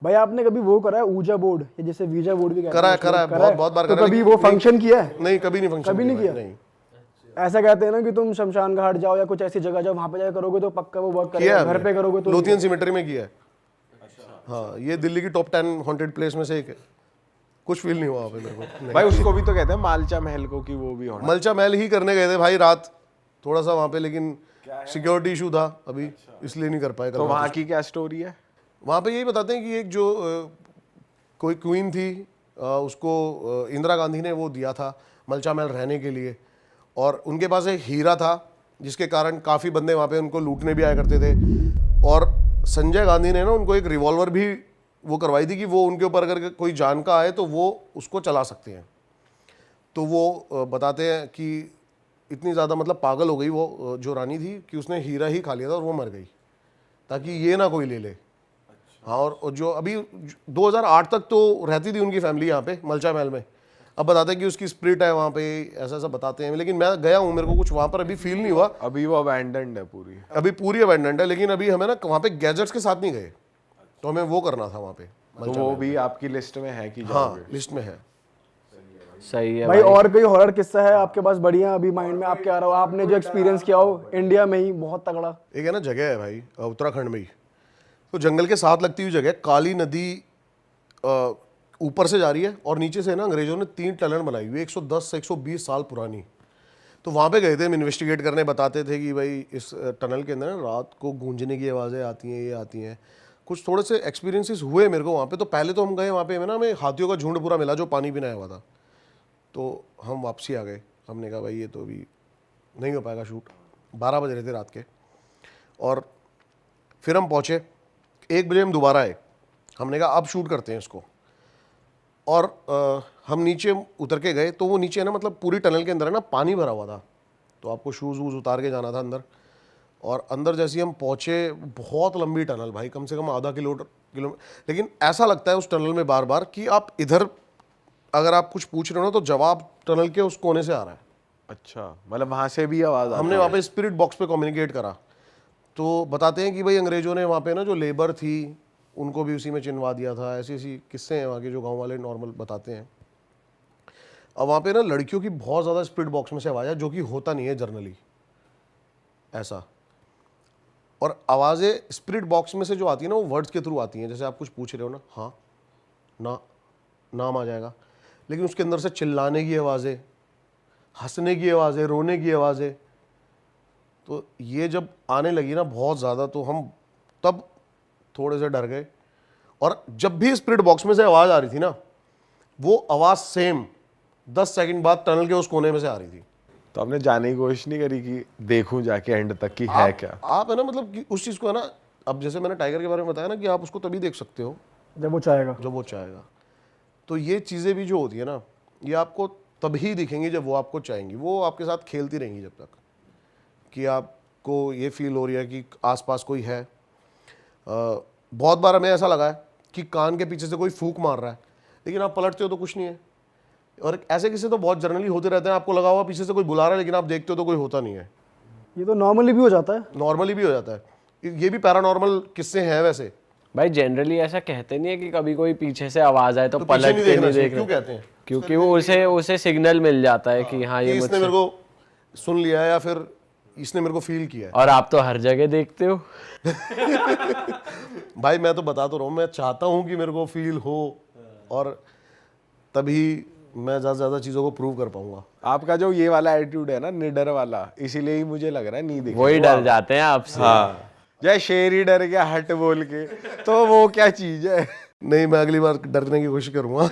भाई आपने कभी वो करा है ऊजा बोर्ड, या जैसे वीजा बोर्ड भी कहते करा हैं, है, करा है, बहुत बार तो करा है, कभी लेकिन वो फंक्शन किया है? नहीं, कभी नहीं फंक्शन कभी नहीं किया? नहीं ऐसा कहते हैं ना कि तुम शमशान घाट जाओ या कुछ ऐसी जगह जाओ, वहां पे जाकर करोगे तो पक्का वो वर्क किया करेगा, है घर पे करोगे तो लोथियन सिमेट्री में किया है। हाँ, ये दिल्ली की टॉप 10 हॉन्टेड प्लेस में से एक है। कुछ फील नहीं हुआ वहाँ पे मेरे को। नहीं। भाई उसको भी तो कहते हैं मालचा महल को, कि वो भी होना। मलचा महल ही करने गए थे भाई रात, थोड़ा सा वहाँ पे, लेकिन सिक्योरिटी इशू था अभी, इसलिए नहीं कर पाए। तो वहाँ की क्या स्टोरी है? वहाँ पे यही बताते हैं कि एक जो कोई क्वीन थी, उसको इंदिरा गांधी ने वो दिया था मलचा महल रहने के लिए, और उनके पास एक हीरा था जिसके कारण काफ़ी बंदे वहाँ पे उनको लूटने भी आया करते थे। और संजय गांधी ने ना उनको एक रिवॉल्वर भी वो करवाई थी कि वो उनके ऊपर अगर कोई जान का आए तो वो उसको चला सकते हैं। तो वो बताते हैं कि इतनी ज़्यादा मतलब पागल हो गई वो जो रानी थी कि उसने हीरा ही खा लिया था और वो मर गई ताकि ये ना कोई ले ले। हाँ, और जो अभी 2008 तक तो रहती थी उनकी फैमिली यहाँ पे मलचा महल में। अब बताते हैं कि उसकी स्पिरिट है वहाँ पे, ऐसा ऐसा बताते हैं, लेकिन मैं गया हूँ, मेरे को कुछ वहाँ पर अभी फील नहीं हुआ। अभी वो अबैंडन्ड है पूरी? अभी पूरी अबैंडेंट है, लेकिन अभी हमें ना वहाँ पे गैजेट्स के साथ नहीं गए, तो हमें वो करना था वहाँ पे। तो वो भी आपकी लिस्ट में है कि हाँ, जाओगे? लिस्ट में है। सही है भाई। और कोई हॉरर किस्सा है आपके पास बढ़िया अभी माइंड में आपके आ रहा हो, आपने जो एक्सपीरियंस किया हो इंडिया में ही बहुत तगड़ा? एक है ना जगह है भाई उत्तराखंड में ही, तो जंगल के साथ लगती हुई जगह, काली नदी ऊपर से जा रही है और नीचे से ना अंग्रेजों ने 3 टनल बनाई हुई है 110 से 120 साल पुरानी। तो वहाँ पे गए थे हम इन्वेस्टिगेट करने, बताते थे कि भाई इस टनल के अंदर ना रात को गूंजने की आवाज़ें आती हैं, ये आती हैं। कुछ थोड़े से एक्सपीरियंसेस हुए मेरे को वहाँ पे। तो पहले तो हम गए वहाँ पे, ना हमें हाथियों का झुंड पूरा मिला जो पानी पीने आया हुआ था, तो हम वापसी आ गए। हमने कहा भाई ये तो अभी नहीं हो पाएगा शूट, 12 बज रहे थे रात के। और फिर हम पहुँचे, 1 बजे हम दोबारा आए, हमने कहा अब शूट करते हैं इसको। और हम नीचे उतर के गए, तो वो नीचे है ना मतलब पूरी टनल के अंदर है ना पानी भरा हुआ था, तो आपको शूज़ वूज़ उतार के जाना था अंदर। और अंदर जैसे ही हम पहुँचे, बहुत लंबी टनल भाई, कम से कम आधा किलोमीटर, लेकिन ऐसा लगता है उस टनल में बार बार कि आप इधर अगर आप कुछ पूछ रहे हो ना तो जवाब टनल के उस कोने से आ रहा है। अच्छा, मतलब वहाँ से भी आवाज़ हमने वहाँ पे स्पिरिट बॉक्स पे कम्युनिकेट करा। तो बताते हैं कि भाई अंग्रेजों ने वहाँ पे ना जो लेबर थी उनको भी उसी में चिनवा दिया था। ऐसी ऐसी किस्से हैं वहाँ के जो गांव वाले नॉर्मल बताते हैं। अब वहाँ पे ना लड़कियों की बहुत ज़्यादा स्पिरिट बॉक्स में से आवाज़ है, जो कि होता नहीं है जनरली ऐसा। और आवाज़ें स्पिरिट बॉक्स में से जो आती है ना, वो वर्ड्स के थ्रू आती हैं। जैसे आप कुछ पूछ रहे हो ना, हाँ ना, नाम आ जाएगा, लेकिन उसके अंदर से चिल्लाने की आवाज़ें, हंसने की आवाज़ें, रोने की आवाज़ें। तो ये जब आने लगी ना बहुत ज़्यादा, तो हम तब थोड़े से डर गए। और जब भी स्पिरिट बॉक्स में से आवाज़ आ रही थी ना, वो आवाज़ सेम 10 सेकंड बाद टनल के उस कोने में से आ रही थी। तो आपने जाने की कोशिश नहीं करी कि देखूं जाके एंड तक कि है क्या? आप है ना मतलब कि उस चीज़ को है ना, अब जैसे मैंने टाइगर के बारे में बताया ना कि आप उसको तभी देख सकते हो जब वो चाहेगा। जब वो चाहेगा। तो ये चीज़ें भी जो होती है ना, ये आपको तभी दिखेंगी जब वो आपको चाहेंगी। वो आपके साथ खेलती रहेंगी जब तक कि आपको ये फील हो रही है कि आसपास कोई है। बहुत बार हमें ऐसा लगा है कि कान के पीछे से कोई फूंक मार रहा है, लेकिन आप पलटते हो तो कुछ नहीं है। और ऐसे किस्से तो बहुत जनरली होते रहते हैं। आपको लगा हुआ पीछे से कोई बुला रहा है, लेकिन आप देखते हो तो कोई होता नहीं है। ये तो नॉर्मली भी हो जाता है। नॉर्मली भी हो जाता है। ये भी पैरानॉर्मल किस्से हैं वैसे। भाई जनरली ऐसा कहते नहीं है कि कभी कोई पीछे से आवाज आए तो तो पलट पीछे नहीं के देखना नहीं चाहिए। देख क्यों रहे, कहते हैं? क्योंकि वो उसे सिग्नल मिल जाता है कि हाँ कि ये इसने मुझसे। मेरे को सुन लिया है या फिर इसने मेरे को फील किया है। और आप तो हर जगह देखते हो। भाई मैं तो बता तो रहा हूँ, मैं चाहता हूँ कि मेरे को फील हो, और तभी मैं ज़्यादा से ज़्यादा चीज़ों को प्रूव कर पाऊंगा। आपका जो ये वाला एटीट्यूड है ना, निडर वाला, इसीलिए ही मुझे लग रहा है नहीं देखेंगे वही डर जाते हैं आपसे। हाँ, जय शेर ही डर गया हट बोल के, तो वो क्या चीज है? नहीं, मैं अगली बार डरने की कोशिश करूंगा।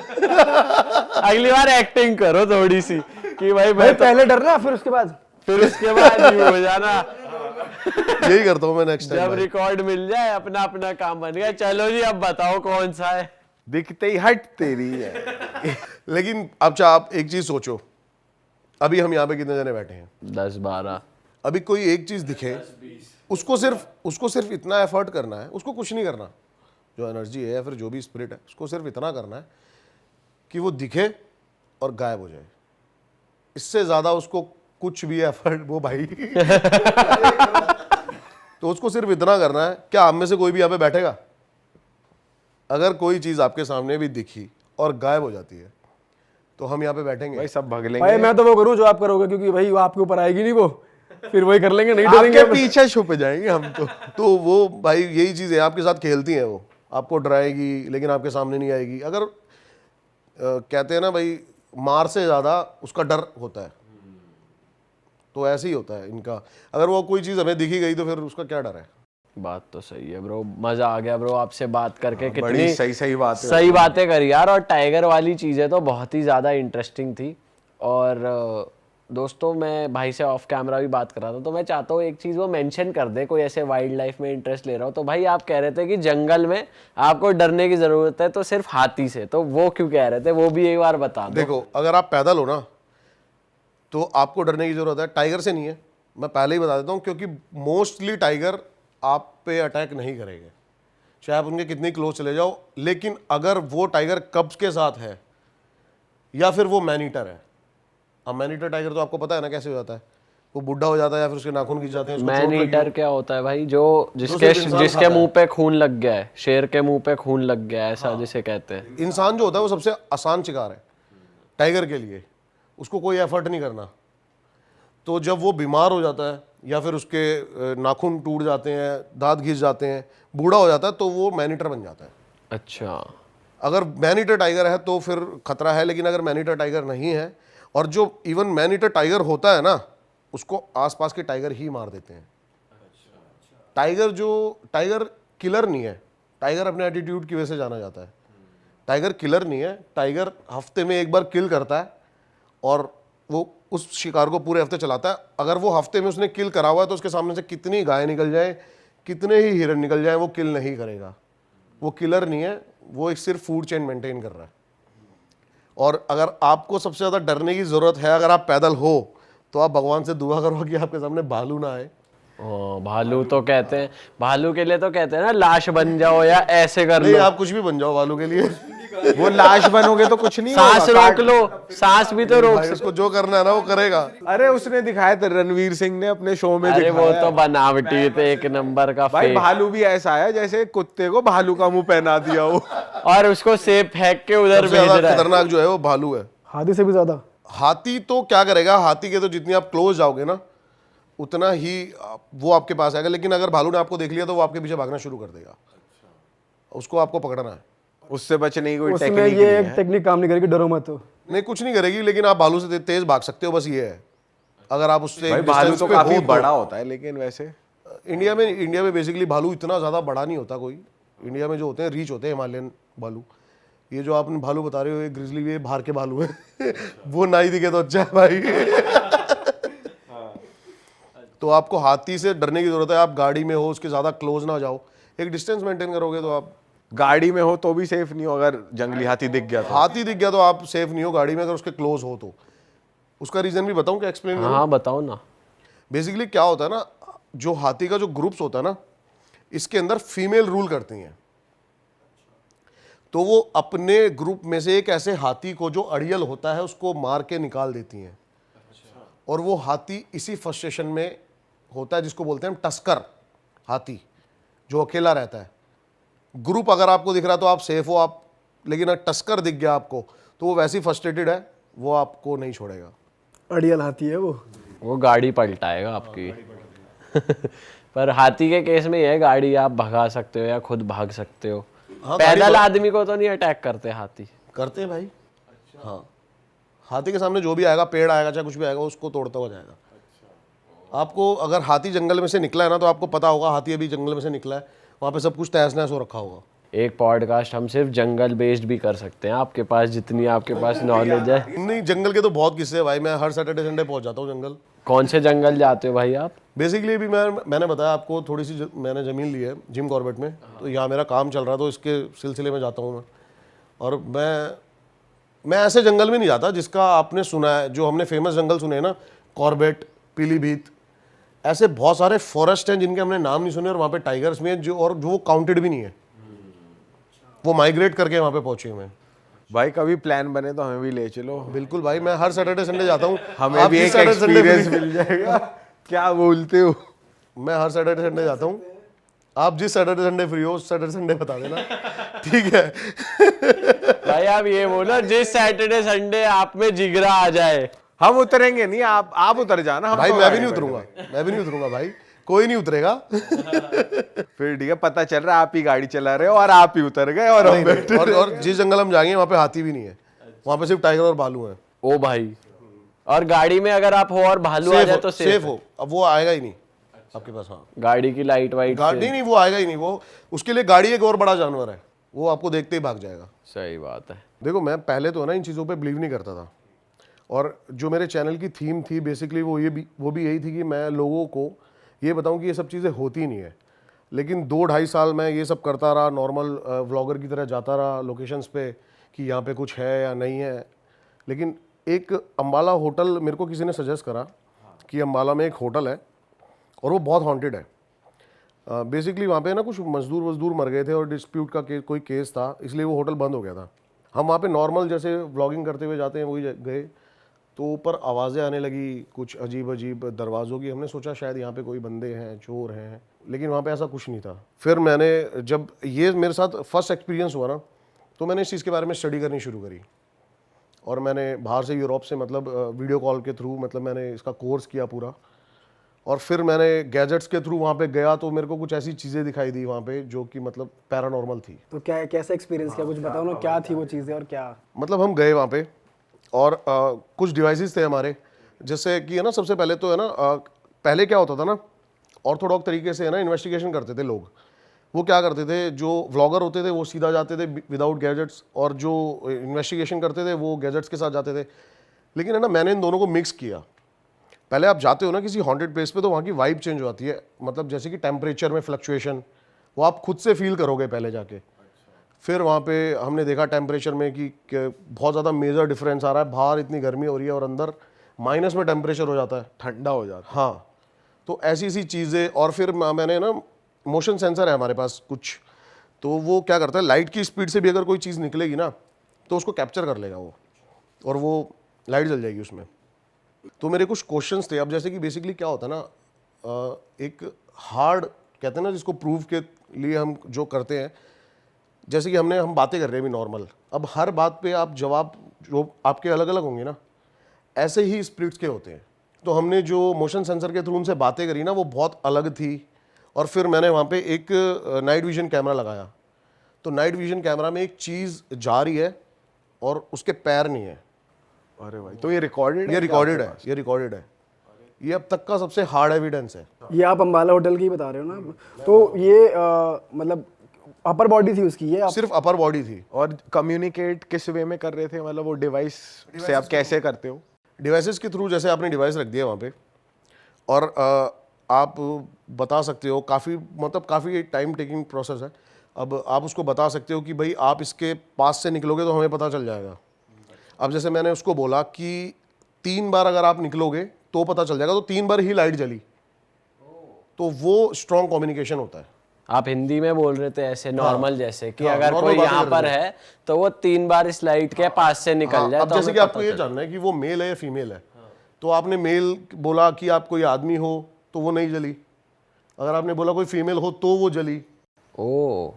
अगली बार एक्टिंग करो थोड़ी सी कि भाई भाई मैं पहले डरना फिर उसके बाद ही हो जाना। यही करता हूँ मैं नेक्स्ट जब टाइम। रिकॉर्ड मिल जाए अपना अपना काम बन गया, चलो जी अब बताओ कौन सा है। दिखते ही हट तेरी है। लेकिन अच्छा आप एक चीज सोचो, अभी हम यहाँ पे कितने जने बैठे हैं? 10-12। अभी कोई एक चीज दिखे, उसको सिर्फ इतना एफर्ट करना है, उसको कुछ नहीं करना। जो एनर्जी है या फिर जो भी स्पिरिट है, उसको सिर्फ इतना करना है कि वो दिखे और गायब हो जाए। इससे ज्यादा उसको कुछ भी एफर्ट वो भाई तो उसको सिर्फ इतना करना है। क्या हम में से कोई भी यहाँ पे बैठेगा? अगर कोई चीज़ आपके सामने भी दिखी और गायब हो जाती है तो हम यहाँ पे बैठेंगे। भाई सब भाग भाई लेंगे, मैं तो वो करूँ जो आप करोगे, क्योंकि भाई वो आपके ऊपर आएगी नहीं, वो फिर वही कर लेंगे, नहीं आपके डरेंगे। पीछे छुप जाएंगे हम तो। तो वो भाई यही चीज़ है, आपके साथ खेलती हैं वो, आपको डराएगी लेकिन आपके सामने नहीं आएगी। अगर कहते हैं ना भाई, मार से ज़्यादा उसका डर होता है, तो ऐसे ही होता है इनका। अगर वो कोई चीज़ हमें दिखी गई तो फिर उसका क्या डर है। बात तो सही है ब्रो, मजा आ गया ब्रो आपसे बात करके। बड़ी कितनी सही बात है। सही बातें करी यार, और टाइगर वाली चीजें तो बहुत ही ज्यादा इंटरेस्टिंग थी। और दोस्तों मैं भाई से ऑफ कैमरा भी बात कर रहा था, तो मैं चाहता हूँ एक चीज़ वो मेंशन कर दे, कोई ऐसे वाइल्ड लाइफ में इंटरेस्ट ले रहा हो। तो भाई आप कह रहे थे कि जंगल में आपको डरने की ज़रूरत है तो सिर्फ हाथी से, तो वो क्यों कह रहे थे, वो भी एक बार बता दो। देखो, अगर आप पैदल हो ना तो आपको डरने की ज़रूरत है, टाइगर से नहीं है। मैं पहले ही बता देता हूँ, क्योंकि मोस्टली टाइगर आप पे अटैक नहीं करेंगे, चाहे आप उनके कितनी क्लोज चले जाओ। लेकिन अगर वो टाइगर कब्ज के साथ है या फिर वो मैन ईटर है, अब मैन ईटर टाइगर तो आपको पता है ना कैसे हो जाता है, वो बुढ़ा हो जाता है या फिर उसके नाखून खींच जाते हैं, उसको मैन चोट लगी ईटर हो। क्या होता है भाई, जो जिसके सिर्फ इंसान जिसके खाता मुंह पे खून लग गया है, शेर के मुंह पे खून लग गया है, ऐसा जिसे कहते हैं। इंसान जो होता है वो सबसे आसान शिकार है टाइगर के लिए, उसको कोई एफर्ट नहीं करना। तो जब वो बीमार हो जाता है या फिर उसके नाखून टूट जाते हैं, दांत घिस जाते हैं, बूढ़ा हो जाता है, तो वो मैन ईटर बन जाता है। अच्छा, अगर मैन ईटर टाइगर है तो फिर खतरा है, लेकिन अगर मैन ईटर टाइगर नहीं है, और जो इवन मैन ईटर टाइगर होता है ना, उसको आसपास के टाइगर ही मार देते हैं। टाइगर किलर नहीं है, टाइगर अपने एटीट्यूड की वजह से जाना जाता है। टाइगर किलर नहीं है, टाइगर हफ्ते में एक बार किल करता है और वो उस शिकार को पूरे हफ्ते चलाता है। अगर वो हफ्ते में उसने किल करा हुआ है तो उसके सामने से कितनी गाय निकल जाए, कितने ही हिरन निकल जाए, वो किल नहीं करेगा। वो किलर नहीं है, वो एक सिर्फ फूड चेन मेंटेन कर रहा है। और अगर आपको सबसे ज़्यादा डरने की ज़रूरत है, अगर आप पैदल हो, तो आप भगवान से दुआ करो कि आपके सामने भालू ना आए। भालू तो कहते हैं, भालू के लिए तो कहते हैं ना लाश बन जाओ या ऐसे कर नहीं, लो, आप कुछ भी बन जाओ भालू के लिए। वो लाश बनोगे तो कुछ नहीं सांस होगा, रोक लो, सांस भी तो रोक भाई उसको जो करना है ना वो करेगा। अरे उसने दिखाया था, रणवीर सिंह ने अपने शो में अरे वो दिखाया। तो बनावटी थे, एक नंबर का भाई फेक। भालू भी ऐसा है जैसे कुत्ते को भालू का मुंह पहना दिया हो। और उसको सेब फेंक के उधर सबसे भेज ज्यादा रहा है। खतरनाक जो है वो भालू है। हाथी से भी ज्यादा। हाथी तो क्या करेगा, हाथी के तो जितनी आप क्लोज जाओगे ना उतना ही वो आपके पास आएगा। लेकिन अगर भालू ने आपको देख लिया तो वो आपके पीछे भागना शुरू कर देगा, उसको आपको पकड़ना है। उससे बचने की कोई उसमें टेक्निक ये नहीं एक है। टेक्निक काम नहीं करेगी, डरो मत। नहीं, कुछ नहीं करेगी, लेकिन आप भालू से तेज भाग सकते हो, बस ये है। अगर आप उससे भाई एक भालू distance तो पे काफी हो तो। बड़ा होता है, लेकिन वैसे इंडिया में बेसिकली भालू इतना ज़्यादा बड़ा नहीं होता कोई। इंडिया में जो होते हैं रीच होते हैं हिमालयन भालू। ये जो आपने भालू बता रहे हो, ये ग्रिजली, ये बाहर के भालू है। वो ना ही दिखे तो अच्छा है भाई। तो आपको हाथी से डरने की जरूरत है। आप गाड़ी में हो, उसके ज़्यादा क्लोज ना जाओ, एक डिस्टेंस मेंटेन करोगे तो आप। गाड़ी में हो तो भी सेफ नहीं हो, अगर जंगली हाथी दिख गया तो। हाथी दिख गया तो आप सेफ नहीं हो गाड़ी में, अगर उसके क्लोज हो तो। उसका रीज़न भी बताऊं क्या, एक्सप्लेन करूं? हाँ बताओ ना। बेसिकली क्या होता है ना, जो हाथी का जो ग्रुप्स होता है ना, इसके अंदर फीमेल रूल करती हैं। तो वो अपने ग्रुप में से एक ऐसे हाथी को जो अड़ियल होता है उसको मार के निकाल देती हैं। और वो हाथी इसी फ्रस्ट्रेशन में होता है जिसको बोलते हैं टस्कर हाथी, जो अकेला रहता है। ग्रुप अगर आपको दिख रहा है तो आप सेफ हो, आप, लेकिन अगर टस्कर दिख गया आपको तो वो वैसे ही फ्रस्ट्रेटेड है, वो आपको नहीं छोड़ेगा। अड़ियल हाथी है वो गाड़ी पलटाएगा आपकी। पर हाथी के केस में यह गाड़ी आप भगा सकते हो या खुद भाग सकते हो। हाँ, पैदल आदमी को तो नहीं अटैक करते हाथी। करते हैं भाई। हाँ, हाथी के सामने जो भी आएगा, पेड़ आएगा चाहे कुछ भी आएगा, उसको तोड़ता हुआ जाएगा। आपको अगर हाथी जंगल में से निकला है ना, तो आपको पता होगा हाथी अभी जंगल में से निकला है, वहाँ पे सब कुछ तहस नहस हो रखा होगा। एक पॉडकास्ट हम सिर्फ जंगल बेस्ड भी कर सकते हैं, आपके पास जितनी आपके पास नॉलेज है। नहीं, जंगल के तो बहुत किस्से हैं भाई। मैं हर सैटरडे संडे पहुंच जाता हूँ जंगल। कौन से जंगल जाते हो भाई आप? बेसिकली अभी मैंने बताया आपको, थोड़ी सी मैंने ज़मीन ली है जिम कॉर्बेट में, तो यहाँ मेरा काम चल रहा है, तो इसके सिलसिले में जाता हूँ मैं। और मैं ऐसे जंगल में नहीं जाता जिसका आपने सुना है, जो हमने फेमस जंगल सुने हैं ना, कॉर्बेट, पीलीभीत, ऐसे बहुत सारे फॉरेस्ट हैं जिनके हमने नाम नहीं सुने, और वहाँ पे टाइगर्स भी हैं जो वो काउंटेड भी नहीं है, वो माइग्रेट करके वहाँ पे पहुँचे हुए हैं। भाई कभी प्लान बने तो हमें भी ले चलो। बिल्कुल भाई, मैं हर सैटरडे संडे जाता हूँ। हमें आप भी जिस एक Saturday Sunday एक्सपीरियंस भी- मिल जाएगा। क्या बोलते हो? मैं हर सैटरडे संडे जाता हूँ। आप जिस सैटरडे संडे फ्री हो सैटरडे संडे बता देना, ठीक है। भाई आप ये बोलो जिस सैटरडे संडे आप में जिगरा आ जाए। हम उतरेंगे नहीं, आप उतर जाना। हम भाई तो मैं भी गाड़ी नहीं में उतरूंगा, मैं भी नहीं उतरूंगा भाई, कोई नहीं उतरेगा। फिर ठीक है, पता चल रहा है आप ही गाड़ी चला रहे हो और आप ही उतर गए और हम बैठे। और जिस जंगल हम जाएंगे वहाँ पे हाथी भी नहीं है, वहाँ पे सिर्फ टाइगर और भालू है। ओ भाई, और गाड़ी में अगर आप हो और भालू आ जाए तो सेफ हो। अब वो आएगा ही नहीं आपके पास। हाँ, गाड़ी की लाइट वाइट गाड़ी नहीं, वो आएगा ही नहीं। वो उसके लिए गाड़ी एक और बड़ा जानवर है, वो आपको देखते ही भाग जाएगा। सही बात है। देखो मैं पहले तो है ना इन चीज़ों पे बिलीव नहीं करता था, और जो मेरे चैनल की थीम थी बेसिकली वो भी यही थी कि मैं लोगों को ये बताऊं कि ये सब चीज़ें होती नहीं है। लेकिन 2-2.5 साल मैं ये सब करता रहा, नॉर्मल व्लॉगर की तरह जाता रहा लोकेशंस पे कि यहाँ पे कुछ है या नहीं है। लेकिन एक अम्बाला होटल मेरे को किसी ने सजेस्ट करा कि अम्बाला में एक होटल है और वो बहुत हॉन्टेड है। बेसिकली वहाँ पे ना कुछ मजदूर मर गए थे और डिस्प्यूट का कोई केस था, इसलिए वो होटल बंद हो गया था। हम वहाँ पे नॉर्मल जैसे व्लॉगिंग करते हुए जाते हैं वही गए, तो ऊपर आवाज़ें आने लगी कुछ अजीब अजीब दरवाज़ों की। हमने सोचा शायद यहाँ पे कोई बंदे हैं, चोर हैं, लेकिन वहाँ पे ऐसा कुछ नहीं था। फिर मैंने जब ये मेरे साथ फर्स्ट एक्सपीरियंस हुआ ना, तो मैंने इस चीज़ के बारे में स्टडी करनी शुरू करी, और मैंने बाहर से यूरोप से मतलब वीडियो कॉल के थ्रू मतलब मैंने इसका कोर्स किया पूरा। और फिर मैंने गैजेट्स के थ्रू वहाँ पे गया, तो मेरे को कुछ ऐसी चीज़ें दिखाई दी वहाँ पे जो कि मतलब पैरानॉर्मल थी। तो क्या कैसा एक्सपीरियंस किया, कुछ बताओ ना, क्या थी वो चीज़ें और क्या? मतलब हम गए वहाँ पे और कुछ डिवाइसेस थे हमारे, जैसे कि है ना सबसे पहले तो है ना पहले क्या होता था ना, ऑर्थोडॉक्स तरीके से है ना इन्वेस्टिगेशन करते थे लोग। वो क्या करते थे, जो व्लॉगर होते थे वो सीधा जाते थे विदाउट गैजेट्स, और जो इन्वेस्टिगेशन करते थे वो गैजेट्स के साथ जाते थे। लेकिन है ना मैंने इन दोनों को मिक्स किया। पहले आप जाते हो ना किसी हॉन्टेड प्लेस पे, तो वहाँ की वाइब चेंज हो जाती है, मतलब जैसे कि टेम्परेचर में फ्लक्चुएशन वो आप खुद से फील करोगे पहले जाके। फिर वहाँ पे हमने देखा टेम्परेचर में कि बहुत ज़्यादा मेजर डिफरेंस आ रहा है, बाहर इतनी गर्मी हो रही है और अंदर माइनस में टेम्परेचर हो जाता है, ठंडा हो जाता है। हाँ, तो ऐसी चीज़ें। और फिर मैंने ना मोशन सेंसर है हमारे पास कुछ, तो वो क्या करता है लाइट की स्पीड से भी अगर कोई चीज़ निकलेगी ना तो उसको कैप्चर कर लेगा वो, और वो लाइट जल जाएगी उसमें। तो मेरे कुछ क्वेश्चंस थे। अब जैसे कि बेसिकली क्या होता है ना, एक हार्ड कहते हैं ना जिसको प्रूव के लिए हम जो करते हैं, जैसे कि हम बातें कर रहे हैं अभी नॉर्मल, अब हर बात पे आप जवाब जो आपके अलग अलग होंगे ना, ऐसे ही स्प्रिट्स के होते हैं। तो हमने जो मोशन सेंसर के थ्रू उनसे बातें करी ना वो बहुत अलग थी। और फिर मैंने वहाँ पे एक नाइट विजन कैमरा लगाया, तो नाइट विजन कैमरा में एक चीज़ जा रही है और उसके पैर नहीं है। अरे भाई, तो ये रिकॉर्डेड है? ये रिकॉर्डेड है, ये रिकॉर्डेड है। ये अब तक का सबसे हार्ड एविडेंस है। ये आप अम्बाला होटल की बता रहे हो ना, तो ये मतलब अपर बॉडी थी उसकी, ये सिर्फ अपर बॉडी थी। और कम्युनिकेट किस वे में कर रहे थे, मतलब वो डिवाइस से आप कैसे करते हो? डिवाइसेस के थ्रू, जैसे आपने डिवाइस रख दिया वहाँ पे और आप बता सकते हो, काफ़ी टाइम टेकिंग प्रोसेस है। अब आप उसको बता सकते हो कि भाई आप इसके पास से निकलोगे तो हमें पता चल जाएगा। अब जैसे मैंने उसको बोला कि 3 बार अगर आप निकलोगे तो पता चल जाएगा, तो 3 बार ही लाइट जली, तो वो स्ट्रॉन्ग कम्युनिकेशन होता है। आप हिंदी में बोल रहे थे ऐसे नॉर्मल जैसे कि हाँ, अगर normal कोई बातें यहाँ कर पर रहे थे। है तो वो 3 बार इस लाइट के पास से निकल जाए अब तो जैसे हमें कि आपको पता ये चले। जानना है कि वो मेल है या फीमेल है, तो आपने मेल बोला कि आप कोई आदमी हो तो वो नहीं जली, अगर आपने बोला कोई फीमेल हो तो वो जली। ओ,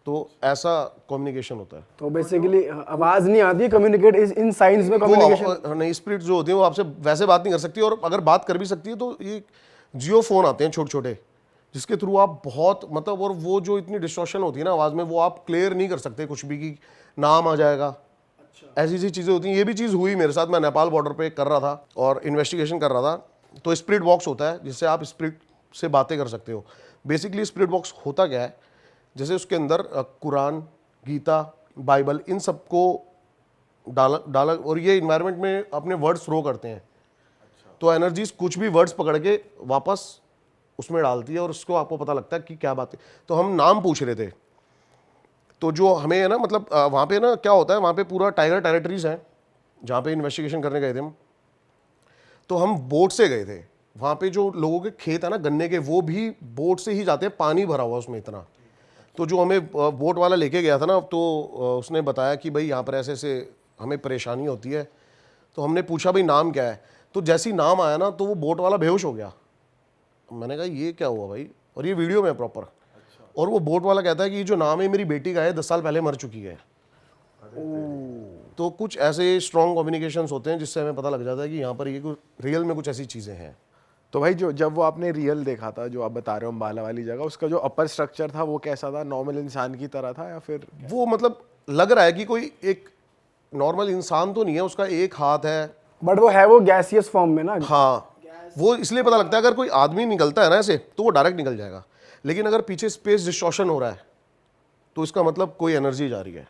तो ऐसा कम्युनिकेशन होता है। तो बेसिकली आवाज नहीं आती, कम्युनिकेट इन साइंस में कम्युनिकेशन। नहीं, स्पिरिट जो होती है वो आपसे वैसे बात नहीं कर सकती, और अगर बात कर भी सकती है तो ये जियो फोन आते हैं छोटे छोटे, जिसके थ्रू आप बहुत मतलब, और वो जो इतनी डिस्टॉर्शन होती है ना आवाज़ में, वो आप क्लियर नहीं कर सकते कुछ भी, कि नाम आ जाएगा। ऐसी चीज़ें होती हैं। ये भी चीज़ हुई मेरे साथ, मैं नेपाल बॉर्डर पे कर रहा था और इन्वेस्टिगेशन कर रहा था, तो स्पिरिट बॉक्स होता है जिससे आप स्पिरिट से बातें कर सकते हो। बेसिकली स्पिरिट बॉक्स होता क्या है, जैसे उसके अंदर कुरान, गीता, बाइबल, इन सबको डाला और ये इन्वायरमेंट में अपने वर्ड्स थ्रो करते हैं। तो एनर्जीज कुछ भी वर्ड्स पकड़ के वापस उसमें डालती है और उसको आपको पता लगता है कि क्या बात है। तो हम नाम पूछ रहे थे, तो जो हमें है ना मतलब वहाँ पे ना क्या होता है, वहाँ पे पूरा टाइगर टेरिटरीज है जहाँ पे इन्वेस्टिगेशन करने गए थे हम। तो हम बोट से गए थे, वहाँ पे जो लोगों के खेत है ना गन्ने के, वो भी बोट से ही जाते हैं, पानी भरा हुआ उसमें इतना। तो जो हमें बोट वाला लेके गया था ना, तो उसने बताया कि भाई यहाँ पर ऐसे ऐसे हमें परेशानी होती है। तो हमने पूछा भाई नाम क्या है, तो जैसे ही नाम आया ना तो वो बोट वाला बेहोश हो गया। मैंने कहा ये क्या हुआ भाई, और ये वीडियो में प्रॉपर। और वो बोट वाला कहता है कि जो नाम है मेरी बेटी का है 10 साल पहले मर चुकी है। तो कुछ ऐसे स्ट्रॉन्ग कम्युनिकेशंस होते हैं जिससे हमें पता लग जाता है कि यहाँ पर ये रियल में कुछ ऐसी चीज़ें हैं। तो भाई जो जब वो आपने रियल देखा था, जो आप बता रहे हो अम्बाला वाली जगह, उसका जो अपर स्ट्रक्चर था वो कैसा था? नॉर्मल इंसान की तरह था या फिर? वो मतलब लग रहा है कि कोई एक नॉर्मल इंसान तो नहीं है, उसका एक हाथ है। बट वो है वो गैसियस फॉर्म में ना। हाँ, वो इसलिए पता लगता है अगर कोई आदमी निकलता है ना ऐसे तो वो डायरेक्ट निकल जाएगा, लेकिन अगर पीछे स्पेस डिस्टॉर्शन हो रहा है तो इसका मतलब कोई एनर्जी जा रही है।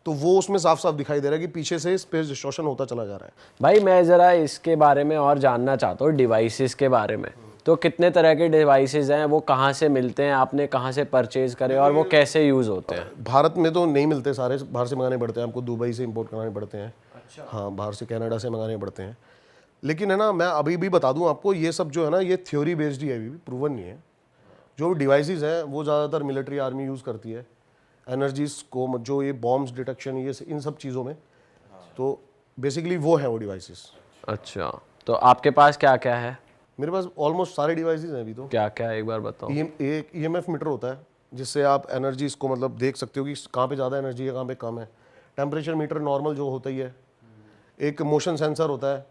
तो वो उसमें साफ साफ दिखाई दे रहा है कि पीछे से स्पेस डिस्टॉर्शन होता चला जा रहा है। भाई मैं ज़रा इसके बारे में और जानना चाहता हूँ, डिवाइसेस के बारे में। तो कितने तरह के डिवाइसेस हैं, वो कहाँ से मिलते हैं, आपने कहाँ से परचेज करे और वो कैसे यूज़ होते हैं? भारत में तो नहीं मिलते, सारे बाहर से मंगाने पड़ते हैं, आपको दुबई से इंपोर्ट कराने पड़ते हैं। अच्छा। हाँ, बाहर से कनाडा से मंगाने पड़ते हैं। लेकिन है ना, मैं अभी भी बता दूं आपको, ये सब जो है ना ये थ्योरी बेस्ड ही है, अभी भी प्रूवन नहीं है। जो डिवाइसेस हैं वो ज़्यादातर मिलिट्री आर्मी यूज़ करती है, एनर्जीज को, जो ये बॉम्ब्स डिटेक्शन, ये इन सब चीज़ों में। तो बेसिकली वो है वो डिवाइसेस। अच्छा, तो आपके पास क्या क्या है? मेरे पास ऑलमोस्ट सारे डिवाइसेस हैं अभी तो। क्या क्या है एक बार बताओ। एक EMF मीटर होता है जिससे आप एनर्जीज को मतलब देख सकते हो कि कहाँ पे ज़्यादा एनर्जी है, कहाँ पे कम है। टेम्परेचर मीटर नॉर्मल जो होता ही है। एक मोशन सेंसर होता है,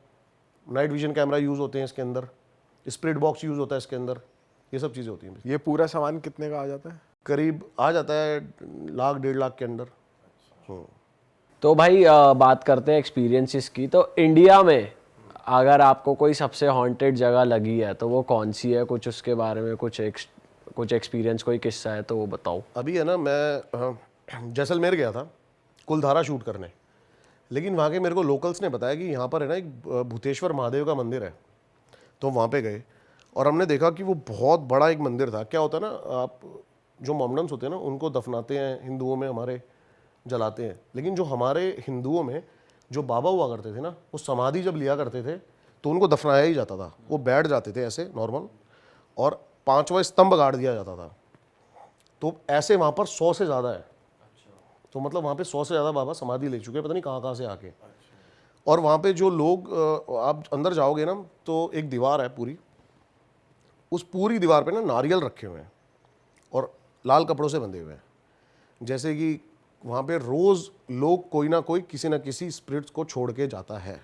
नाइट विजन कैमरा यूज़ होते हैं इसके अंदर, स्प्लिट बॉक्स यूज़ होता है इसके अंदर, ये सब चीज़ें होती हैं। ये पूरा सामान कितने का आ जाता है? करीब आ जाता है 1 लाख 1.5 लाख के अंदर। तो भाई बात करते हैं एक्सपीरियंसेस की। तो इंडिया में अगर आपको कोई सबसे हॉन्टेड जगह लगी है तो वो कौन सी है? कुछ उसके बारे में कुछ एक्सपीरियंस, कोई किस्सा है तो वो बताओ। अभी है ना, मैं जैसलमेर गया था कुलधारा शूट करने, लेकिन वहाँ के मेरे को लोकल्स ने बताया कि यहाँ पर है ना एक भूतेश्वर महादेव का मंदिर है। तो वहाँ पे गए और हमने देखा कि वो बहुत बड़ा एक मंदिर था। क्या होता है ना, आप जो मोमडन्स होते हैं ना उनको दफनाते हैं, हिंदुओं में हमारे जलाते हैं, लेकिन जो हमारे हिंदुओं में जो बाबा हुआ करते थे ना, वो समाधि जब लिया करते थे तो उनको दफनाया ही जाता था। वो बैठ जाते थे ऐसे नॉर्मल और 5वां स्तंभ गाड़ दिया जाता था। तो ऐसे वहाँ पर 100 से ज़्यादा है। तो मतलब वहाँ पे 100 से ज़्यादा बाबा समाधि ले चुके हैं, पता नहीं कहाँ कहाँ से आके। और वहाँ पे जो लोग, आप अंदर जाओगे ना तो एक दीवार है पूरी, उस पूरी दीवार पे ना नारियल रखे हुए हैं और लाल कपड़ों से बंधे हुए हैं। जैसे कि वहाँ पे रोज़ लोग कोई ना कोई किसी ना किसी स्पिरिट्स को छोड़ के जाता है।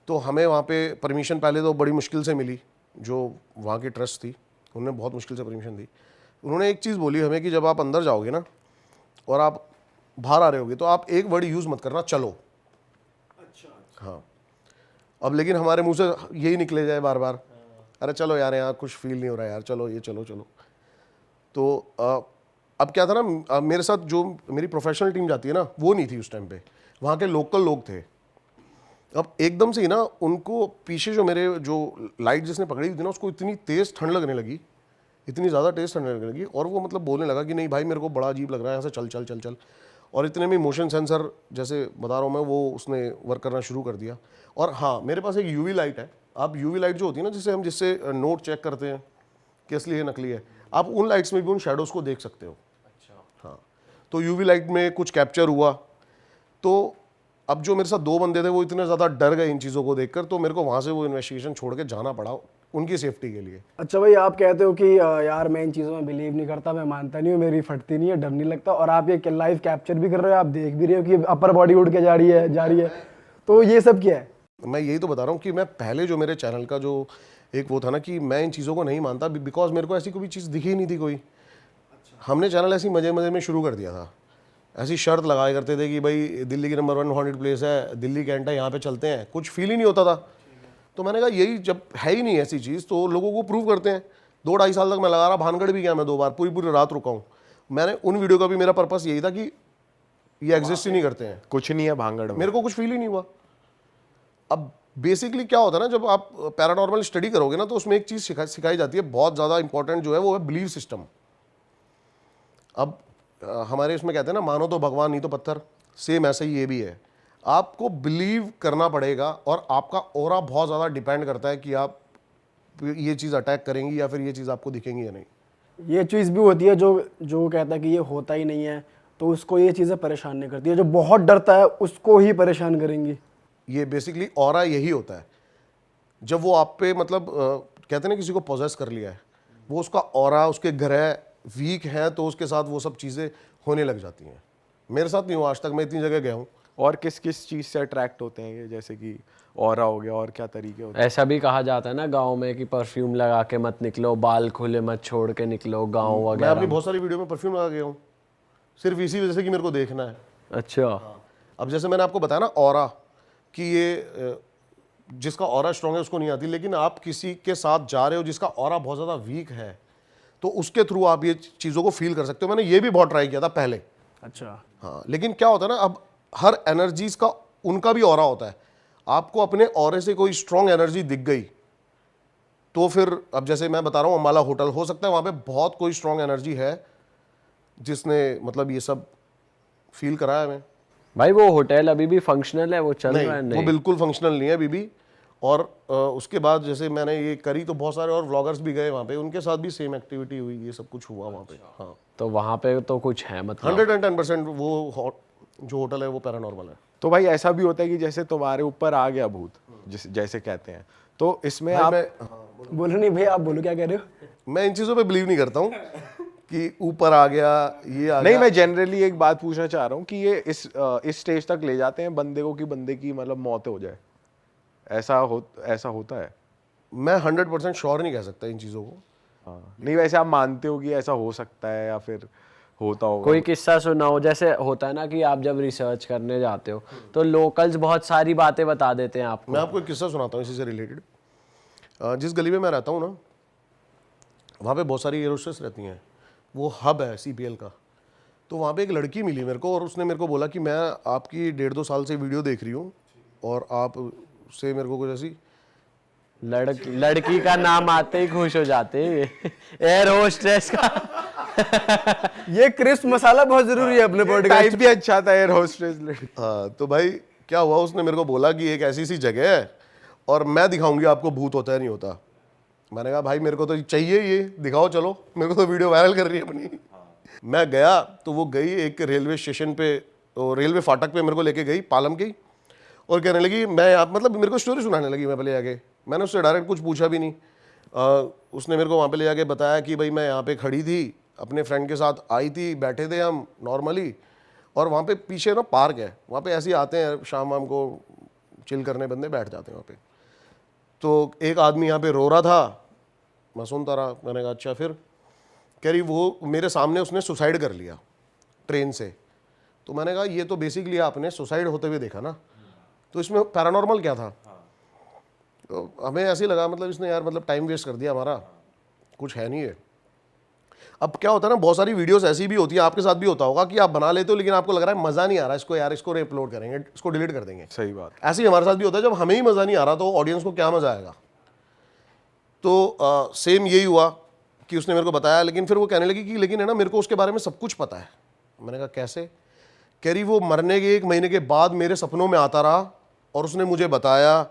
तो हमें वहाँ पे परमिशन पहले तो बड़ी मुश्किल से मिली, जो वहाँ की ट्रस्ट थी उन्होंने बहुत मुश्किल से परमिशन दी। उन्होंने एक चीज़ बोली हमें कि जब आप अंदर जाओगे ना और आप बाहर आ रहे होगे तो आप एक वर्ड यूज़ मत करना, चलो। अच्छा। हाँ, अब लेकिन हमारे मुंह से यही निकले जाए बार बार, अरे चलो यार यहाँ कुछ फील नहीं हो रहा यार, चलो ये चलो चलो। तो अब क्या था ना, मेरे साथ जो मेरी प्रोफेशनल टीम जाती है ना वो नहीं थी उस टाइम पे, वहाँ के लोकल लोग थे। अब एकदम से ही ना उनको पीछे जो मेरे जो लाइट जिसने पकड़ी हुई थी ना उसको इतनी तेज़ ठंड लगने लगी, इतनी ज़्यादा तेज़ ठंड लगने लगी, और वो मतलब बोलने लगा कि नहीं भाई मेरे को बड़ा अजीब लग रहा है, यहाँ से चल चल चल चल। और इतने में मोशन सेंसर जैसे बता रहा हूँ मैं, वो उसने वर्क करना शुरू कर दिया। और हाँ, मेरे पास एक UV लाइट है। आप UV लाइट जो होती है ना, जिससे नोट चेक करते हैं कि असली है नकली है, आप उन लाइट्स में भी उन शेडोज़ को देख सकते हो। अच्छा। हाँ, तो UV लाइट में कुछ कैप्चर हुआ। तो अब जो मेरे साथ 2 बंदे थे वो इतने ज़्यादा डर गए इन चीज़ों को देखकर, तो मेरे को वहाँ से वो इन्वेस्टिगेशन छोड़ के जाना पड़ा उनकी सेफ्टी के लिए। अच्छा भाई, आप कहते हो कि यार मैं इन चीज़ों में बिलीव नहीं करता, मैं मानता नहीं हूँ, मेरी फटती नहीं है, डर नहीं लगता, और आप ये लाइव कैप्चर भी कर रहे हो, आप देख भी रहे हो कि अपर बॉडी उड़ के जा रही है। तो ये सब क्या है? मैं यही तो बता रहा हूँ कि मैं पहले जो मेरे चैनल का जो एक वो था ना कि मैं इन चीज़ों को नहीं मानता, बिकॉज मेरे को ऐसी कोई चीज़ दिखी ही नहीं थी कोई। हमने चैनल ऐसी मज़े मज़े में शुरू कर दिया था, ऐसी शर्त लगाया करते थे कि भाई दिल्ली की नंबर 1 हॉन्टेड प्लेस है, दिल्ली कैंट है, यहाँ पे चलते हैं, कुछ फील ही नहीं होता था। तो मैंने कहा यही जब है ही नहीं ऐसी चीज़ तो लोगों को प्रूव करते हैं। 2-2.5 साल तक मैं लगा रहा, भानगढ़ भी गया मैं 2 बार, पूरी रात रुका हूँ। मैंने उन वीडियो का भी मेरा पर्पस यही था कि ये एग्जिस्ट ही नहीं करते हैं, कुछ नहीं है भानगढ़ में, मेरे को कुछ फील ही नहीं हुआ। अब बेसिकली क्या होता है ना, जब आप पैरानॉर्मल स्टडी करोगे ना तो उसमें एक चीज़ सिखाई जाती है बहुत ज़्यादा इंपॉर्टेंट, जो है वो है बिलीव सिस्टम। अब हमारे उसमें कहते हैं ना, मानो तो भगवान नहीं तो पत्थर, सेम ऐसे ही ये भी है। आपको बिलीव करना पड़ेगा और आपका ऑरा बहुत ज़्यादा डिपेंड करता है कि आप ये चीज़ अटैक करेंगी या फिर ये चीज़ आपको दिखेंगी या नहीं। ये चीज़ भी होती है जो कहता है कि ये होता ही नहीं है, तो उसको ये चीज़ें परेशान नहीं करती है, जो बहुत डरता है उसको ही परेशान करेंगी। ये बेसिकली ऑरा यही होता है, जब वो आप पे मतलब कहते हैं ना किसी को पोजेस कर लिया है, वो उसका ऑरा, उसके ग्रह वीक हैं तो उसके साथ वो सब चीज़ें होने लग जाती हैं। मेरे साथ नहीं हुआ आज तक, मैं इतनी जगह गया हूँ। और किस किस चीज़ से अट्रैक्ट होते हैं ये, जैसे कि ऑरा हो गया, और क्या तरीके होते ऐसा भी कहा जाता है ना गांव में कि परफ्यूम लगा के मत निकलो, बाल खुले मत छोड़ के निकलो गांव मैं वगैरह अपनी में। बहुत सारी वीडियो में परफ्यूम लगा गया हूँ, सिर्फ इसी वजह से कि मेरे को देखना है। अच्छा। अब जैसे मैंने आपको बताया ना ऑरा, कि ये जिसका ऑरा स्ट्रांग है उसको नहीं आती, लेकिन आप किसी के साथ जा रहे हो जिसका ऑरा बहुत ज़्यादा वीक है, तो उसके थ्रू आप ये चीज़ों को फील कर सकते हो। मैंने ये भी बहुत ट्राई किया था पहले। अच्छा। हाँ, लेकिन क्या होता है ना, अब हर एनर्जीज का उनका भी ऑरा होता है। आपको अपने ऑरे से कोई स्ट्रांग एनर्जी दिख गई तो फिर, अब जैसे मैं बता रहा हूँ अम्बाला होटल, हो सकता है वहाँ पे बहुत कोई स्ट्रांग एनर्जी है जिसने मतलब ये सब फील कराया हमें। भाई वो होटल अभी भी फंक्शनल है, वो चल नहीं, रहा है? वो नहीं। बिल्कुल फंक्शनल नहीं है अभी भी। और उसके बाद जैसे मैंने ये करी तो बहुत सारे और व्लॉगर्स भी गए वहाँ पे, उनके साथ भी सेम एक्टिविटी हुई, ये सब कुछ हुआ वहाँ पे। हाँ, तो वहाँ पे तो कुछ है मतलब? 110% वो जो होटल है वो पैरानॉर्मल है। तो भाई ऐसा भी होता है कि जैसे तुम्हारे ऊपर आ गया भूत, जैसे कहते हैं, तो इसमें भाई आप बोलो नहीं भैया, आप बोलो क्या कह रहे हो। मैं इन चीज़ों पे बिलीव नहीं करता हूँ कि ऊपर आ गया, ये आ नहीं, गया। मैं जनरली एक बात पूछना चाह रहा हूँ कि ये इस स्टेज तक ले जाते हैं बंदे को कि बंदे की मतलब मौत हो जाए, ऐसा होता है? मैं 100% श्योर नहीं कह सकता इन चीज़ों को। हाँ, नहीं वैसे आप मानते हो कि ऐसा हो सकता है या फिर होता होगा? कोई किस्सा सुना हो, जैसे होता है ना कि आप जब रिसर्च करने जाते हो तो लोकल्स बहुत सारी बातें बता देते हैं आपको। मैं आपको एक किस्सा सुनाता हूँ इसी से रिलेटेड। जिस गली में मैं रहता हूँ ना, वहाँ पे बहुत सारी एयर होस्टेस रहती हैं, वो हब है CPL का। तो वहाँ पे एक लड़की मिली मेरे को और उसने मेरे को बोला कि मैं आपकी 1.5-2 साल से वीडियो देख रही हूँ और आप से मेरे को कुछ ऐसी लड़की का नाम आते ही खुश हो जाते हैं एयर होस्टेस का। ये क्रिस्प मसाला बहुत जरूरी है अपने पॉडकास्ट। टाइप भी अच्छा था एयर होस्टेस लड़की। हाँ, तो भाई क्या हुआ, उसने मेरे को बोला कि एक ऐसी सी जगह है और मैं दिखाऊंगी आपको भूत होता है नहीं होता। मैंने कहा भाई मेरे को तो चाहिए, ये दिखाओ, चलो, मेरे को तो वीडियो वायरल कर रही है अपनी। मैं गया तो वो गई एक रेलवे स्टेशन पे, तो रेलवे फाटक पे मेरे को लेके गई पालम की, और कहने लगी मैं आप मतलब मेरे को स्टोरी सुनाने लगी। मैं पहले आगे, मैंने उससे डायरेक्ट कुछ पूछा भी नहीं। उसने मेरे को वहाँ पे ले जाके बताया कि भाई मैं यहाँ पे खड़ी थी, अपने फ्रेंड के साथ आई थी, बैठे थे हम नॉर्मली, और वहाँ पे पीछे ना पार्क है, वहाँ पे ऐसे ही आते हैं शाम वाम को चिल करने बंदे, बैठ जाते हैं वहाँ पे। तो एक आदमी यहाँ पे रो रहा था, मैं सुनता रहा। मैंने कहा अच्छा, फिर कह रही वो मेरे सामने उसने सुसाइड कर लिया ट्रेन से। तो मैंने कहा ये तो बेसिकली आपने सुसाइड होते हुए देखा ना, तो इसमें पैरानॉर्मल क्या था? तो हमें ऐसे ही लगा मतलब इसने यार मतलब टाइम वेस्ट कर दिया हमारा, कुछ है नहीं है। अब क्या होता है ना, बहुत सारी वीडियोस ऐसी भी होती है, आपके साथ भी होता होगा कि आप बना लेते हो लेकिन आपको लग रहा है मज़ा नहीं आ रहा इसको, यार इसको रीअपलोड करेंगे, इसको डिलीट कर देंगे। सही बात। ऐसे ही हमारे साथ भी होता है, जब हमें ही मज़ा नहीं आ रहा तो ऑडियंस को क्या मज़ा आएगा। तो सेम यही हुआ कि उसने मेरे को बताया, लेकिन फिर वो कहने लगी कि लेकिन है ना मेरे को उसके बारे में सब कुछ पता है। मैंने कहा कैसे? कह रही वो मरने के 1 महीने के बाद मेरे सपनों में आता रहा और उसने मुझे बताया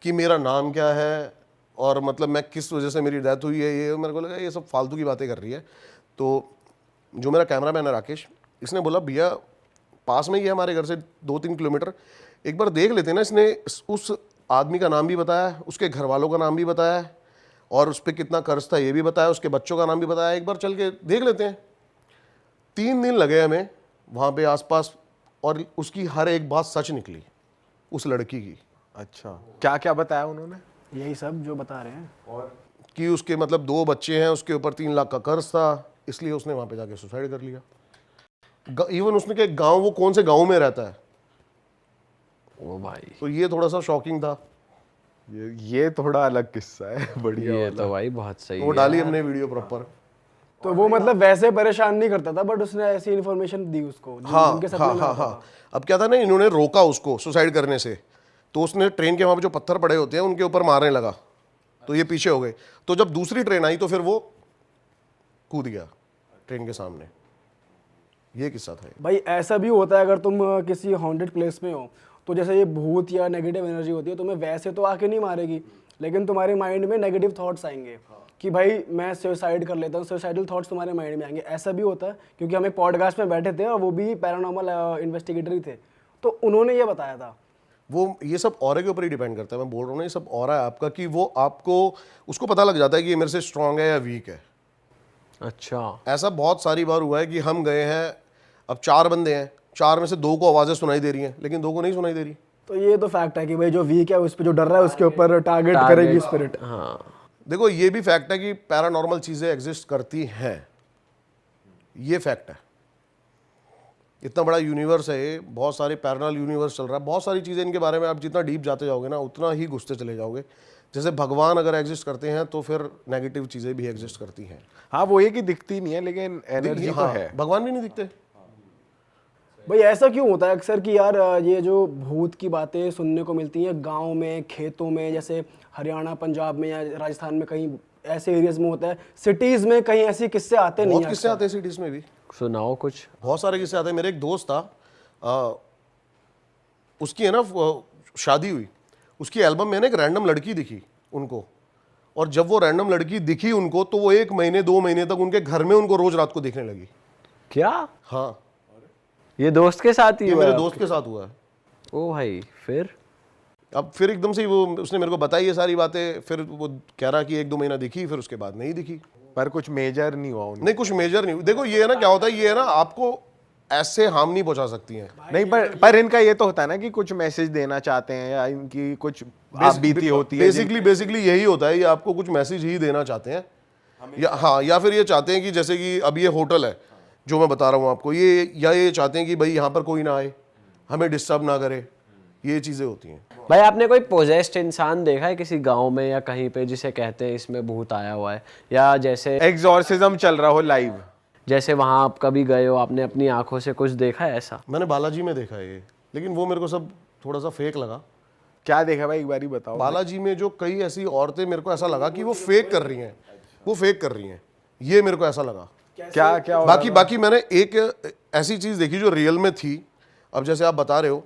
कि मेरा नाम क्या है और मतलब मैं किस वजह से मेरी डेथ हुई है। ये मेरे को लगा ये सब फालतू की बातें कर रही है। तो जो मेरा कैमरा मैन है राकेश, इसने बोला भैया पास में ही है हमारे घर से 2-3 किलोमीटर, एक बार देख लेते हैं ना। इसने उस आदमी का नाम भी बताया, उसके घर वालों का नाम भी बताया और उस पर कितना कर्ज था ये भी बताया, उसके बच्चों का नाम भी बताया। एक बार चल के देख लेते हैं। 3 दिन लगे हमें वहाँ पे आसपास, और उसकी हर एक बात सच निकली उस लड़की की। अच्छा, क्या क्या बताया उन्होंने? यही सब जो बता रहे हैं। और कि उसके मतलब 2 बच्चे हैं, उसके ऊपर 3 लाख का कर्ज था, इसलिए उसने वहाँ पे जाके सुसाइड कर लिया। इवन उसने के गांव, वो कौन से गांव में रहता है। ओ भाई, तो ये थोड़ा सा शॉकिंग था। ये थोड़ा अलग किस्सा है, बढ़िया ये वाला। तो भाई बहुत सही वो है। डाली हमने वीडियो प्रॉपर। तो वो मतलब वैसे परेशान नहीं करता था, बट उसने ऐसी इन्फॉर्मेशन दी उसको हाँ उनके सपने हाँ में हाँ आता हाँ। था। अब क्या था ना, इन्होंने रोका उसको सुसाइड करने से, तो उसने ट्रेन के वहाँ पे जो पत्थर पड़े होते हैं उनके ऊपर मारने लगा, तो ये पीछे हो गए। तो जब दूसरी ट्रेन आई तो फिर वो कूद गया ट्रेन के सामने। ये किस्सा था। भाई ऐसा भी होता है, अगर तुम किसी हॉन्टेड प्लेस में हो तो जैसे ये भूत या नेगेटिव एनर्जी होती है, तुम्हें वैसे तो आके नहीं मारेगी, लेकिन तुम्हारे माइंड में नेगेटिव थॉट्स आएंगे कि भाई मैं सुसाइड कर लेता हूँ। सुसाइडल थॉट्स तुम्हारे माइंड में आएंगे। ऐसा भी होता है, क्योंकि हम एक पॉडकास्ट में बैठे थे और वो भी पैरानॉर्मल इन्वेस्टिगेटर ही थे, तो उन्होंने ये बताया था। वो ये सब ऑरा के ऊपर ही डिपेंड करता है। मैं बोल रहा हूँ ना, ये सब ऑरा है आपका, कि वो आपको उसको पता लग जाता है कि ये मेरे से स्ट्रांग है या वीक है। अच्छा। ऐसा बहुत सारी बार हुआ है कि हम गए हैं, अब 4 बंदे हैं, 4 में से 2 को आवाज़ें सुनाई दे रही हैं लेकिन 2 को नहीं सुनाई दे रही। तो ये तो फैक्ट है कि भाई जो वीक है उस पे जो डर रहा है उसके ऊपर टारगेट करेगी स्पिरिट। हाँ, देखो ये भी फैक्ट है कि पैरानॉर्मल चीज़ें एग्जिस्ट करती हैं, ये फैक्ट है। इतना बड़ा यूनिवर्स है ये, बहुत सारे पैरेलल यूनिवर्स चल रहा है, बहुत सारी चीज़ें इनके बारे में आप जितना डीप जाते जाओगे ना उतना ही घुसते चले जाओगे। जैसे भगवान अगर एग्जिस्ट करते हैं तो फिर नेगेटिव चीज़ें भी एग्जिस्ट करती हैं। हाँ, वो ये कि दिखती नहीं है लेकिन एनर्जी तो हाँ, है। भगवान भी नहीं दिखते। भाई ऐसा क्यों होता है अक्सर कि यार ये जो भूत की बातें सुनने को मिलती हैं गांव में, खेतों में, जैसे हरियाणा, पंजाब में या राजस्थान में कहीं ऐसे एरियाज में होता है, सिटीज में कहीं ऐसे किस्से आते नहीं बहुत हैं किस्से अक्सर। आते हैं सिटीज़ में भी, सुनाओ कुछ। बहुत सारे किस्से आते हैं। मेरे एक दोस्त था, उसकी है ना शादी हुई, उसकी एल्बम में ना एक रैंडम लड़की दिखी उनको, और जब वो रैंडम लड़की दिखी उनको तो वो 1 महीने 2 महीने तक उनके घर में उनको रोज रात को दिखने लगी। क्या? हाँ, ये दोस्त के साथ ही ये हुआ मेरे है? दोस्त के साथ हुआ है। ओ भाई, फिर? अब फिर एकदम से वो उसने मेरे को बताई ये सारी बातें, फिर वो कह रहा कि 1-2 महीना दिखी, फिर उसके बाद नहीं दिखी। पर कुछ मेजर नहीं हुआ उनको। नहीं, कुछ मेजर नहीं। देखो ये है ना क्या होता है, ये है ना आपको ऐसे हार्म नहीं पहुंचा सकती हैं। नहीं, पर इनका ये तो होता है ना कि कुछ मैसेज देना चाहते हैं या इनकी कुछ आप बीती होती है। बेसिकली यही होता है, ये आपको कुछ मैसेज ही देना चाहते हैं, या हाँ, या फिर ये चाहते हैं कि जैसे कि अब ये होटल है जो मैं बता रहा हूँ आपको, ये चाहते हैं कि भाई यहाँ पर कोई ना आए, हमें डिस्टर्ब ना करे, ये चीज़ें होती हैं। भाई आपने कोई पोजेस्ड इंसान देखा है किसी गांव में या कहीं पे जिसे कहते हैं इसमें भूत आया हुआ है, या जैसे एग्जॉर्सिज्म चल रहा हो लाइव? जैसे वहां आप कभी गए हो, आपने अपनी आंखों से कुछ देखा है ऐसा? मैंने बालाजी में देखा है ये, लेकिन वो मेरे को सब थोड़ा सा फेक लगा। क्या देखा भाई, एक बार ही बताओ। बालाजी में जो कई ऐसी औरतें, मेरे को ऐसा लगा कि वो फेक कर रही हैं, वो फेक कर रही हैं, ये मेरे को ऐसा लगा। क्या क्या हो रहा बाकी मैंने एक ऐसी चीज देखी जो रियल में थी। अब जैसे आप बता रहे हो,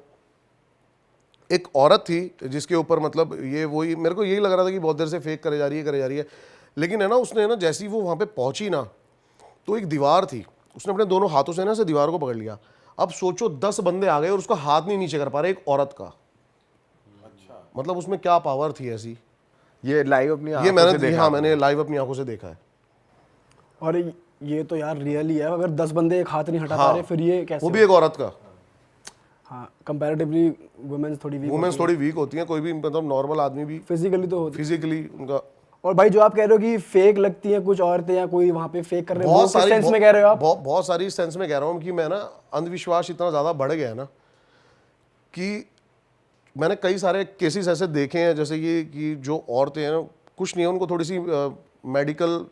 एक औरत थी जिसके ऊपर मतलब ये वही मेरे को यही लग रहा था कि बहुत देर से फेक करे जा रही है, लेकिन है ना उसने ना जैसी वो वहाँ पे पहुंची ना तो एक दीवार थी, उसने अपने दोनों हाथों से ना से दीवार को पकड़ लिया। अब सोचो 10 बंदे आ गए और उसका हाथ नहीं नीचे कर पा रहे, एक औरत का। अच्छा, मतलब उसमें क्या पावर थी ऐसी। ये लाइव अपनी ये आंखों से मैंने देखा? हाँ, मैंने लाइव अपनी आंखों से देखा है। और ये तो यार रियल ही है, अगर 10 बंदे एक हाथ नहीं हटा पा रहे फिर ये कैसे? वो भी एक औरत का। हाँ, कंपैरेटिवली वुमेन्स थोड़ी वीक, वुमेन्स थोड़ी वीक होती हैं, कोई भी मतलब नॉर्मल आदमी भी फिजिकली तो होती। फिजिकली उनका। और भाई जो आप कह रहे हो कि फेक लगती हैं कुछ औरतें या कोई वहाँ पे फेक कर रहे हैं, वो किस सेंस में कह रहे हो आप? बहुत सारी सेंस में कह रहा हूँ कि मैं ना अंधविश्वास इतना ज़्यादा बढ़ गया है ना कि मैंने कई सारे केसेस ऐसे देखे हैं, जैसे कि जो औरतें हैं कुछ नहीं है, उनको थोड़ी सी मेडिकल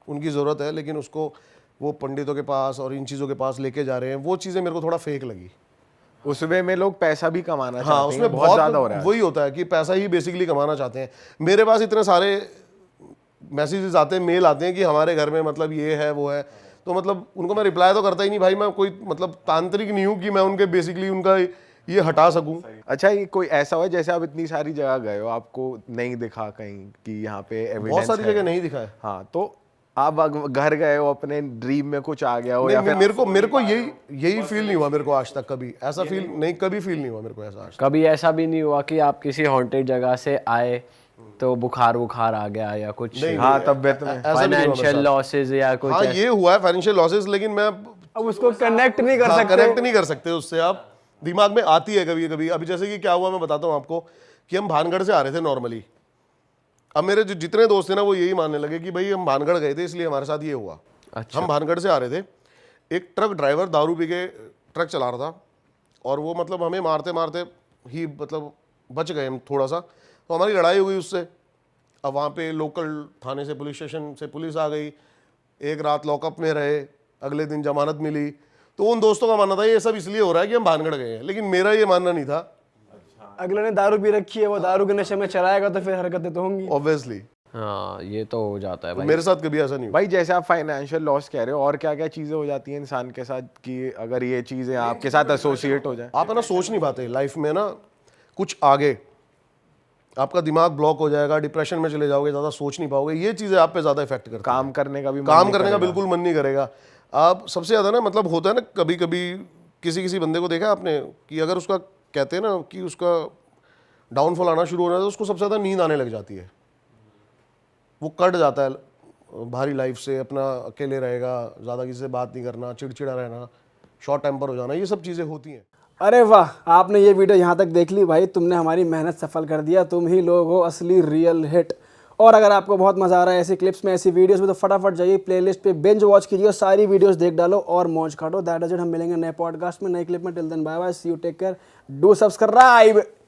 उनकी ज़रूरत है, लेकिन उसको वो पंडितों के पास और इन चीज़ों के पास लेके जा रहे हैं, वो चीज़ें मेरे को थोड़ा फेक लगी। उस वे में लोग पैसा भी कमाना हाँ, चाहते उसमें हैं, बहुत ज्यादा हो रहा है। वही होता है कि पैसा ही बेसिकली कमाना चाहते हैं। मेरे पास इतने सारे मैसेजेस आते हैं, मेल आते हैं कि हमारे घर में मतलब ये है वो है, तो मतलब उनको मैं रिप्लाई तो करता ही नहीं भाई, मैं कोई मतलब तांत्रिक नहीं हूँ कि मैं उनके बेसिकली उनका ये हटा सकूं। अच्छा, ये कोई ऐसा हुआ जैसे आप इतनी सारी जगह गए हो, आपको नहीं दिखा कहीं कि यहाँ पे बहुत एविडेंस सारी जगह नहीं दिखा है। हाँ, तो आप घर गए हो, अपने ड्रीम में कुछ आ गया हो, या नहीं, फिर मेरे को यही फील नहीं हुआ मेरे को आज तक, कभी ऐसा फील नहीं, कभी फील नहीं हुआ मेरे को ऐसा आज तक। कभी ऐसा भी नहीं हुआ कि आप किसी हॉन्टेड जगह से आए तो बुखार आ गया या कुछ हाँ तबियत में ऐसा भी नहीं हुआ मेरे फाइनेंशियल साथ। लॉसेस या कुछ हाँ, ये हुआ है फाइनेंशियल लॉसेस, लेकिन मैं अब उसको कनेक्ट नहीं कर सकते। कनेक्ट नहीं कर सकते उससे, आप दिमाग में आती है कभी कभी। अभी जैसे कि क्या हुआ मैं बताता हूँ आपको, कि हम भानगढ़ से आ रहे थे नॉर्मली। अब मेरे जो जितने दोस्त थे ना वो यही मानने लगे कि भाई हम भानगढ़ गए थे इसलिए हमारे साथ ये हुआ। अच्छा। हम भानगढ़ से आ रहे थे, एक ट्रक ड्राइवर दारू पी के ट्रक चला रहा था, और वो मतलब हमें मारते मारते ही मतलब बच गए हम थोड़ा सा, तो हमारी लड़ाई हो गई उससे। अब वहाँ पे लोकल थाने से, पुलिस स्टेशन से पुलिस आ गई, एक रात लॉकअप में रहे, अगले दिन जमानत मिली। तो उन दोस्तों का मानना था ये सब इसलिए हो रहा है कि हम भानगढ़ गए हैं, लेकिन मेरा ये मानना नहीं था। अगले ने दारू पी रखी है, वो दारू के नशे में चलाएगा तो फिर हरकतें तो होंगी ऑब्वियसली हाँ, ये तो हो जाता है भाई। मेरे साथ कभी ऐसा नहीं हुआ। भाई जैसे आप फाइनेंशियल लॉस कह रहे हो, और क्या क्या चीजें हो जाती हैं इंसान के साथ कि अगर ये चीजें आपके साथ एसोसिएट हो जाए? आप है ना सोच नहीं पाते लाइफ में ना कुछ आगे, आपका दिमाग ब्लॉक हो जाएगा, डिप्रेशन में चले जाओगे, ज़्यादा सोच नहीं पाओगे, ये चीज़ें आप पे ज़्यादा इफेक्ट करती हैं। काम करने का भी मन काम नहीं करने का करेगा। बिल्कुल मन नहीं करेगा। आप सबसे ज़्यादा ना मतलब होता है ना कभी कभी किसी बंदे को देखा आपने कि अगर उसका कहते हैं ना कि उसका डाउनफॉल आना शुरू हो रहा है तो उसको सबसे ज़्यादा नींद आने लग जाती है, वो कट जाता है, बाहरी लाइफ से, अपना अकेले रहेगा, ज़्यादा किसी से बात नहीं करना, चिड़चिड़ा रहना, शॉर्ट टेम्पर हो जाना, ये सब चीज़ें होती हैं। अरे वाह, आपने ये वीडियो यहाँ तक देख ली भाई, तुमने हमारी मेहनत सफल कर दिया। तुम ही लोग हो असली रियल हिट। और अगर आपको बहुत मज़ा आ रहा है ऐसी क्लिप्स में, ऐसी वीडियोस में, तो फटाफट जाइए प्लेलिस्ट पे, बिंज वॉच कीजिए और सारी वीडियोस देख डालो और मौज काटो। That is it. हम मिलेंगे नए पॉडकास्ट में, नई क्लिप में। Till then bye bye, see you, take care, do subscribe.